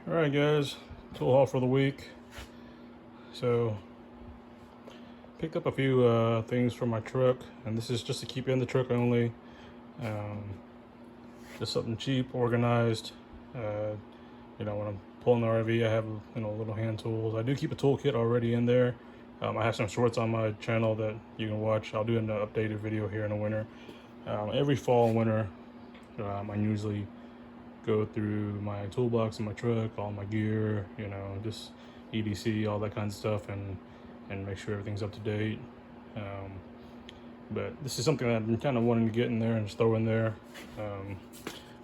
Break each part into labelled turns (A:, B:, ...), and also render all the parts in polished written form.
A: Alright guys, tool haul for the week. So picked up a few things for my truck, and this is just to keep in the truck only. Just something cheap, organized. When I'm pulling the RV, I have little hand tools. I do keep a toolkit already in there. I have some shorts on my channel that you can watch. I'll do an updated video here in the winter. Every fall and winter, I usually go through my toolbox in my truck, all my gear, just EDC, all that kind of stuff, and make sure everything's up to date. But this is something that I've been kind of wanting to get in there and just throw in there.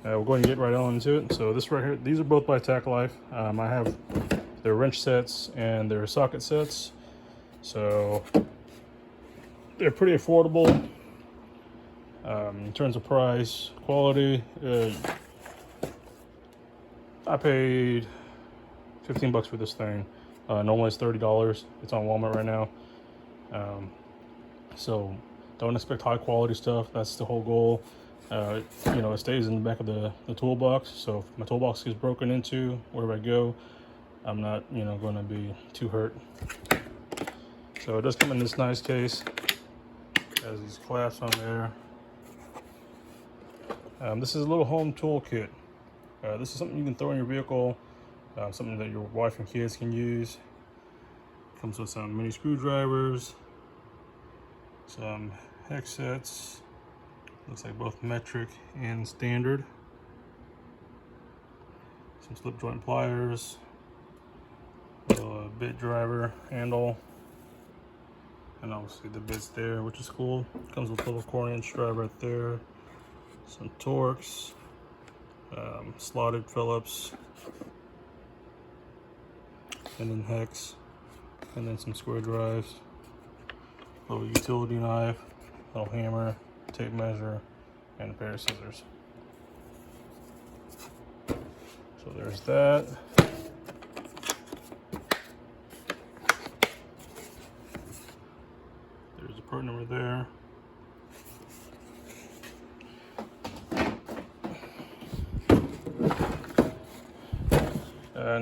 A: We'll go ahead and get right on into it. So this right here, these are both by Tacklife. I have their wrench sets and their socket sets. So they're pretty affordable in terms of price, quality. I paid 15 bucks for this thing. Normally it's $30. It's on Walmart right now. So don't expect high quality stuff. That's the whole goal. It stays in the back of the toolbox. So if my toolbox gets broken into wherever I go, I'm not, going to be too hurt. So it does come in this nice case. It has these clasps on there. This is a little home tool kit. This is something you can throw in your vehicle, something that your wife and kids can use. Comes with some mini screwdrivers, some hex sets, looks like both metric and standard, some slip joint pliers, a little bit driver handle, and obviously the bits there, which is cool. Comes with a little 1/4" drive right there, some Torx, slotted Phillips, and then hex, and then some square drives, a little utility knife, a little hammer, tape measure, and a pair of scissors. So there's that. There's the part number there.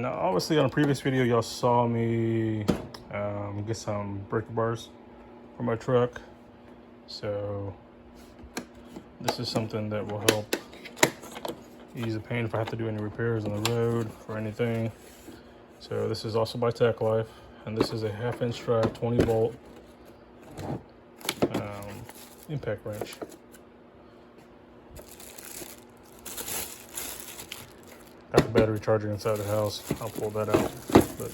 A: Now obviously on a previous video y'all saw me get some breaker bars for my truck, so this is something that will help ease the pain if I have to do any repairs on the road or anything. So this is also by Tacklife, and this is a 1/2" drive 20-volt impact wrench. Got the battery charger inside the house. I'll pull that out, but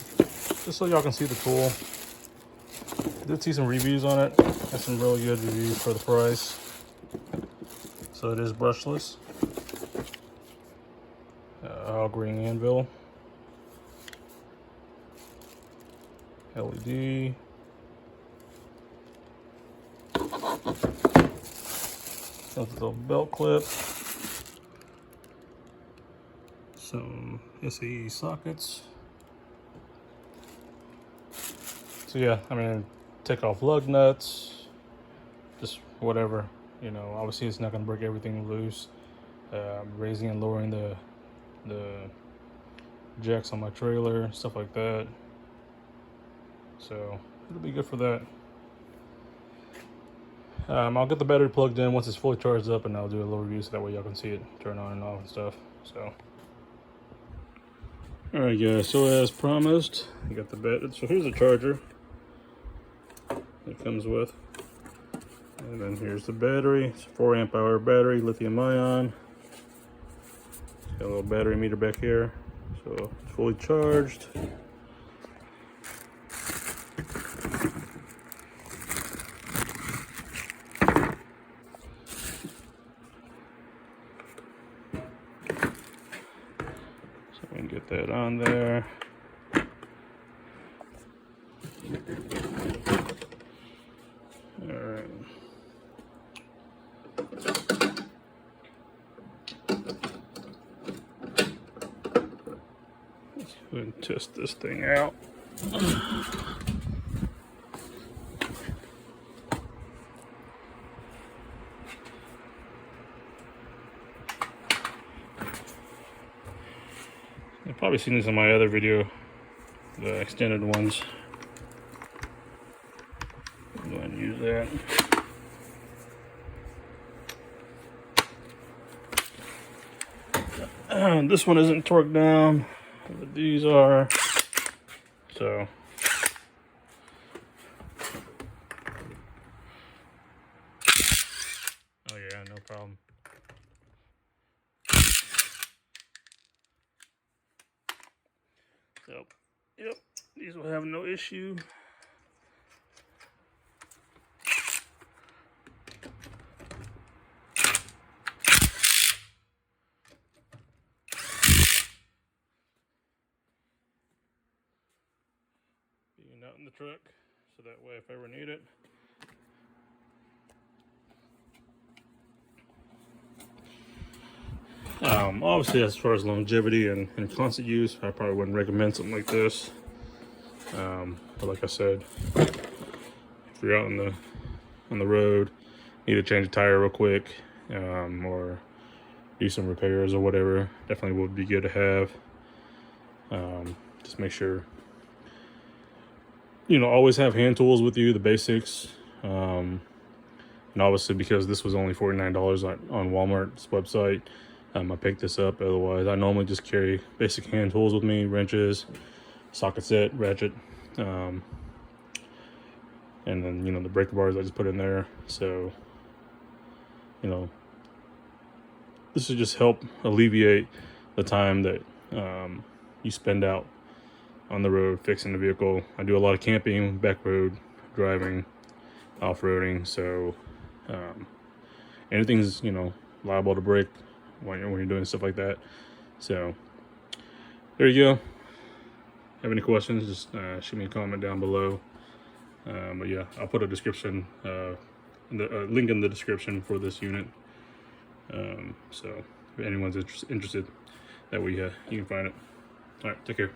A: just so y'all can see the tool. I did see some reviews on it. Got some really good reviews for the price. So it is brushless. All green anvil. LED. Comes with a little belt clip. Some SAE sockets. So yeah, take off lug nuts, just whatever, obviously it's not going to break everything loose. Raising and lowering the jacks on my trailer, stuff like that. So it'll be good for that. I'll get the battery plugged in once it's fully charged up, and I'll do a little review so that way y'all can see it turn on and off and stuff. So alright guys, so as promised, I got the battery. So here's the charger it comes with, and then here's the battery. It's a 4 amp-hour battery, lithium ion. It's got a little battery meter back here, so it's fully charged. So we can get that on there. Alright. Let's go ahead and test this thing out. You've probably seen this in my other video, the extended ones. Go ahead and use that. This one isn't torqued down, but these are. So oh yeah, no problem. So yep, these will have no issue. Being out in the truck, so that way if I ever need it. Obviously, as far as longevity and constant use, I probably wouldn't recommend something like this. But like I said, if you're out on the road, need to change a tire real quick, or do some repairs or whatever, definitely would be good to have. Just make sure, you know, always have hand tools with you, the basics. And obviously, because this was only $49 on Walmart's website, I picked this up. Otherwise, I normally just carry basic hand tools with me: wrenches, socket set, ratchet, and then, you know, the breaker bars I just put in there. So, you know, this will just help alleviate the time that you spend out on the road fixing the vehicle. I do a lot of camping, back road driving, off-roading, so anything's, you know, liable to break when you're doing stuff like that. So there you go. Have any questions, just shoot me a comment down below. But yeah, I'll put a description, link in the description for this unit. So if anyone's interested, that way you can find it. All right, take care.